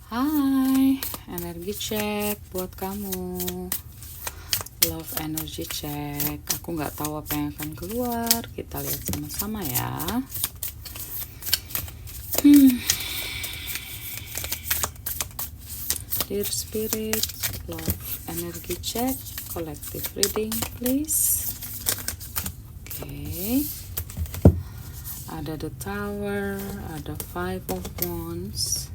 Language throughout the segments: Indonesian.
Hai, energi check buat kamu. Love energy check. Aku nggak tahu apa yang akan keluar. Kita lihat sama-sama ya. Dear Spirit, love energy check. Collective reading, please. Oke. Ada the Tower, ada Five of Wands.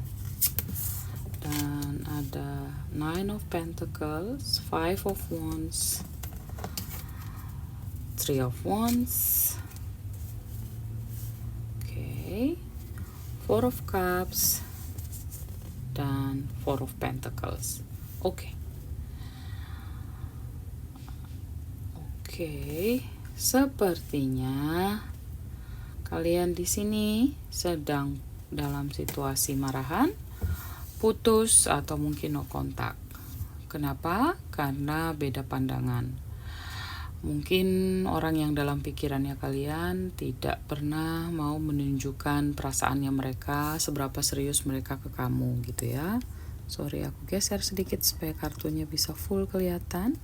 Dan ada Nine of Pentacles, Five of Wands, Three of Wands, Four of Cups, dan Four of Pentacles. Oke, sepertinya kalian di sini sedang dalam situasi marahan, putus, atau mungkin no kontak. Kenapa? Karena beda pandangan. Mungkin orang yang dalam pikirannya kalian tidak pernah mau menunjukkan perasaannya mereka, seberapa serius mereka ke kamu gitu ya. Sorry, aku geser sedikit supaya kartunya bisa full kelihatan.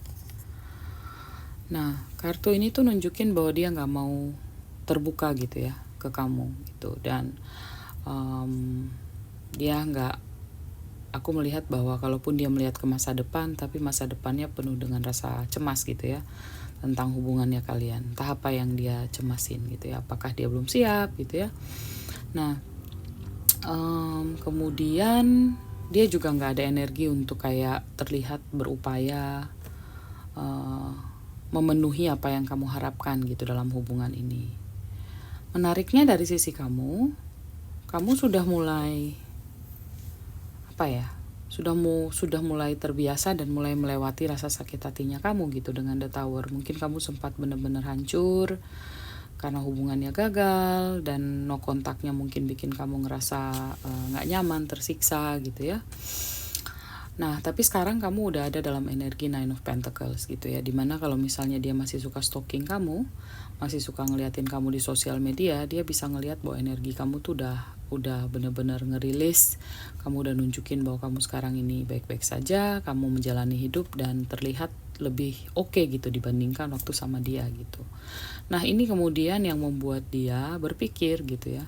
Nah, kartu ini tuh nunjukin bahwa dia gak mau terbuka gitu ya ke kamu gitu. Dan dia gak, aku melihat bahwa kalaupun dia melihat ke masa depan, tapi masa depannya penuh dengan rasa cemas gitu ya, tentang hubungannya kalian. Entah apa yang dia cemasin gitu ya, apakah dia belum siap gitu ya. Nah, kemudian dia juga gak ada energi untuk kayak terlihat berupaya memenuhi apa yang kamu harapkan gitu dalam hubungan ini. Menariknya dari sisi kamu sudah mulai sudah mulai terbiasa dan mulai melewati rasa sakit hatinya kamu gitu dengan the Tower. Mungkin kamu sempat benar-benar hancur karena hubungannya gagal, dan no kontaknya mungkin bikin kamu ngerasa gak nyaman, tersiksa gitu ya. Nah, tapi sekarang kamu udah ada dalam energi Nine of Pentacles gitu ya, dimana kalau misalnya dia masih suka stalking kamu, masih suka ngeliatin kamu di sosial media, dia bisa ngeliat bahwa energi kamu tuh udah bener-bener ngerilis, kamu udah nunjukin bahwa kamu sekarang ini baik-baik saja, kamu menjalani hidup dan terlihat lebih oke gitu dibandingkan waktu sama dia gitu. Nah, ini kemudian yang membuat dia berpikir gitu ya,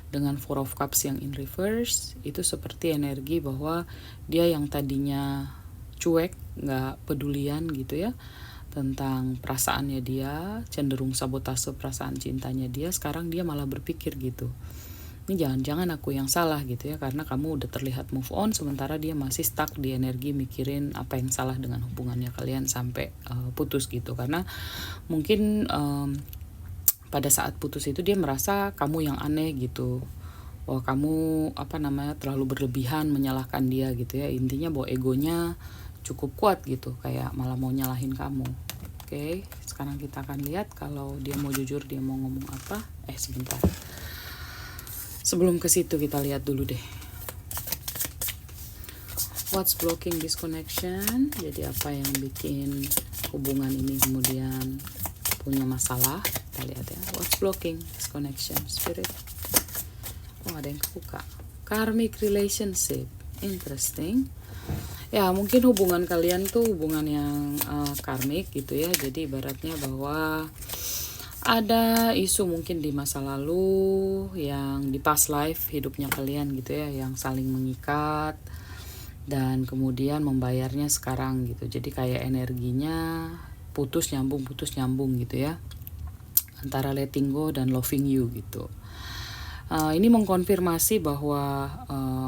dengan Four of Cups yang in reverse, itu seperti energi bahwa dia yang tadinya cuek, gak pedulian gitu ya, tentang perasaannya dia, cenderung sabotase perasaan cintanya dia, sekarang dia malah berpikir gitu, ini jangan-jangan aku yang salah gitu ya, karena kamu udah terlihat move on, sementara dia masih stuck di energi mikirin apa yang salah dengan hubungannya kalian sampai putus gitu. Karena mungkin pada saat putus itu dia merasa kamu yang aneh gitu, bahwa kamu terlalu berlebihan menyalahkan dia gitu ya. Intinya bahwa egonya cukup kuat gitu, kayak malah mau nyalahin kamu. Oke, sekarang kita akan lihat kalau dia mau jujur, dia mau ngomong apa. Sebentar, sebelum ke situ kita lihat dulu deh, what's blocking this connection. Jadi apa yang bikin hubungan ini kemudian punya masalah. Kita lihat ya, what's blocking this connection, Spirit. Ada yang kebuka, karmic relationship, interesting ya. Mungkin hubungan kalian tuh hubungan yang karmik gitu ya. Jadi ibaratnya bahwa ada isu mungkin di masa lalu yang di past life hidupnya kalian gitu ya, yang saling mengikat dan kemudian membayarnya sekarang gitu. Jadi kayak energinya putus nyambung gitu ya, antara letting go dan loving you gitu. Ini mengkonfirmasi bahwa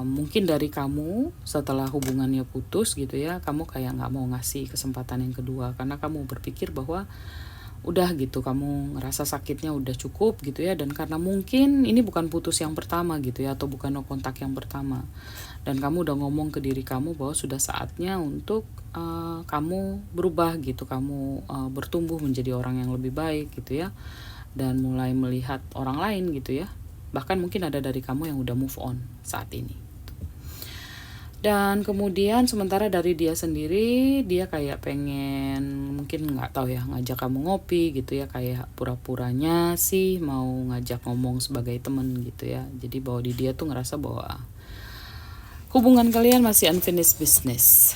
mungkin dari kamu setelah hubungannya putus gitu ya, kamu kayak gak mau ngasih kesempatan yang kedua, karena kamu berpikir bahwa udah gitu, kamu ngerasa sakitnya udah cukup gitu ya. Dan karena mungkin ini bukan putus yang pertama gitu ya, atau bukan no kontak yang pertama, dan kamu udah ngomong ke diri kamu bahwa sudah saatnya untuk kamu berubah gitu, kamu bertumbuh menjadi orang yang lebih baik gitu ya, dan mulai melihat orang lain gitu ya. Bahkan mungkin ada dari kamu yang udah move on saat ini. Dan kemudian sementara dari dia sendiri, dia kayak pengen, mungkin gak tahu ya, ngajak kamu ngopi gitu ya, kayak pura-puranya sih mau ngajak ngomong sebagai temen gitu ya. Jadi bahwa di dia tuh ngerasa bahwa Hubungan kalian masih unfinished business.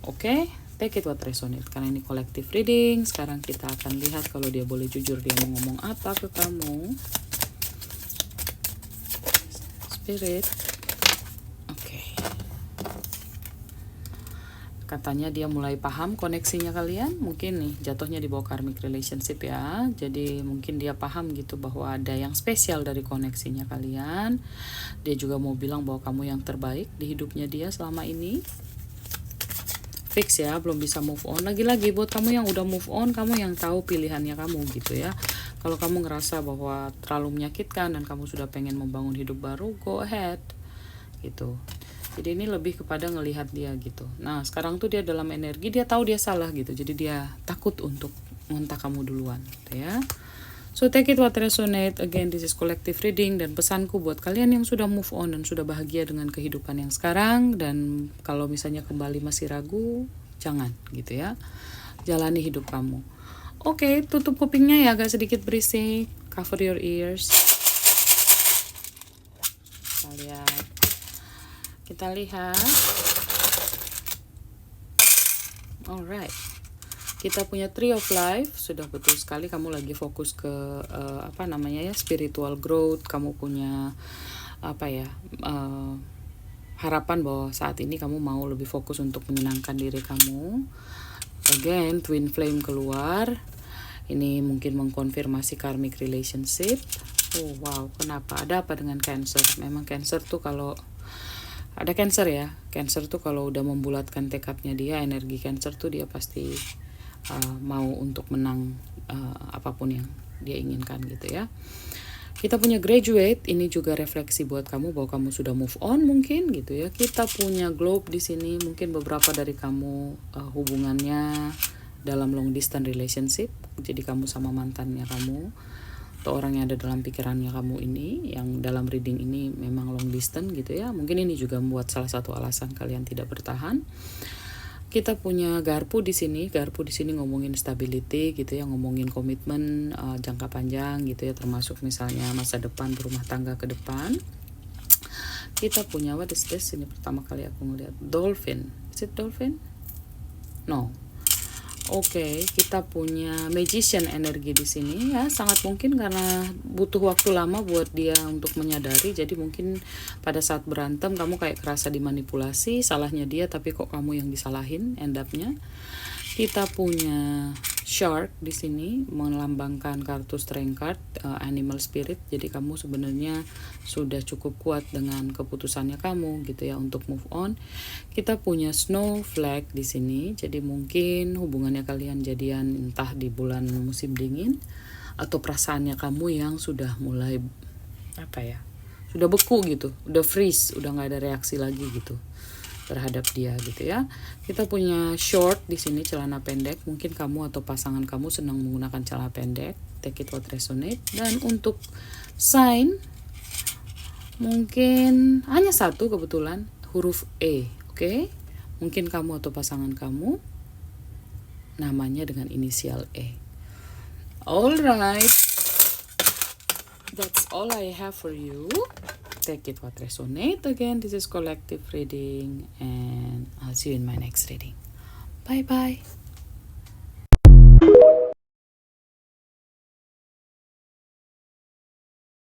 Oke, take it what resonate. Karena ini collective reading. Sekarang kita akan lihat kalau dia boleh jujur, dia mau ngomong apa ke kamu. Spirit. Oke. Katanya dia mulai paham koneksinya kalian. Mungkin nih jatuhnya di bawah karmic relationship ya. Jadi mungkin dia paham gitu bahwa ada yang spesial dari koneksinya kalian. Dia juga mau bilang bahwa kamu yang terbaik di hidupnya dia selama ini. Fix ya, belum bisa move on. Lagi-lagi buat kamu yang udah move on, kamu yang tahu pilihannya kamu gitu ya. Kalau kamu ngerasa bahwa terlalu menyakitkan dan kamu sudah pengen membangun hidup baru, go ahead gitu. Jadi ini lebih kepada ngelihat dia gitu. Nah sekarang tuh dia dalam energi, dia tahu dia salah gitu. Jadi dia takut untuk ngontak kamu duluan gitu ya. So take it what resonate. Again, this is collective reading. Dan pesanku buat kalian yang sudah move on dan sudah bahagia dengan kehidupan yang sekarang. Dan kalau misalnya kembali masih ragu, jangan gitu ya. Jalani hidup kamu. Oke, tutup kupingnya ya, agak sedikit berisik. Cover your ears. Kita lihat. Alright. Kita punya Tree of Life, sudah betul sekali kamu lagi fokus ke spiritual growth. Kamu punya harapan bahwa saat ini kamu mau lebih fokus untuk menyenangkan diri kamu. Again, Twin Flame keluar. Ini mungkin mengkonfirmasi karmic relationship. Oh wow, kenapa? Ada apa dengan Cancer? Memang Cancer tuh kalau ada Cancer ya, Cancer tuh kalau udah membulatkan tekadnya dia, energi Cancer tuh dia pasti mau untuk menang apapun yang dia inginkan gitu ya. Kita punya Graduate, ini juga refleksi buat kamu bahwa kamu sudah move on mungkin gitu ya. Kita punya Globe di sini, mungkin beberapa dari kamu hubungannya dalam long distance relationship. Jadi kamu sama mantannya kamu atau orang yang ada dalam pikirannya kamu ini, yang dalam reading ini memang long distance gitu ya. Mungkin ini juga membuat salah satu alasan kalian tidak bertahan. Kita punya Garpu di sini. Garpu di sini ngomongin stability gitu ya, ngomongin komitmen jangka panjang gitu ya, termasuk misalnya masa depan, berumah tangga ke depan. Kita punya what is this? Ini pertama kali aku ngeliat Dolphin. Is it dolphin? No. Oke, kita punya Magician energi di sini ya, sangat mungkin karena butuh waktu lama buat dia untuk menyadari. Jadi mungkin pada saat berantem kamu kayak kerasa dimanipulasi, salahnya dia tapi kok kamu yang disalahin end up-nya. Kita punya Shark di sini melambangkan kartu Strength card, animal spirit. Jadi kamu sebenarnya sudah cukup kuat dengan keputusannya kamu gitu ya untuk move on. Kita punya Snowflake di sini. Jadi mungkin hubungannya kalian jadian entah di bulan musim dingin atau perasaannya kamu yang sudah mulai sudah beku gitu, udah freeze, udah nggak ada reaksi lagi gitu terhadap dia gitu ya. Kita punya Short di sini, celana pendek. Mungkin kamu atau pasangan kamu senang menggunakan celana pendek. Take it what resonate. Dan untuk sign mungkin hanya satu kebetulan, huruf E. Oke? Mungkin kamu atau pasangan kamu namanya dengan inisial E. Alright. That's all I have for you. Take it what resonate. Again, this is collective reading and I'll see you in my next reading. Bye bye.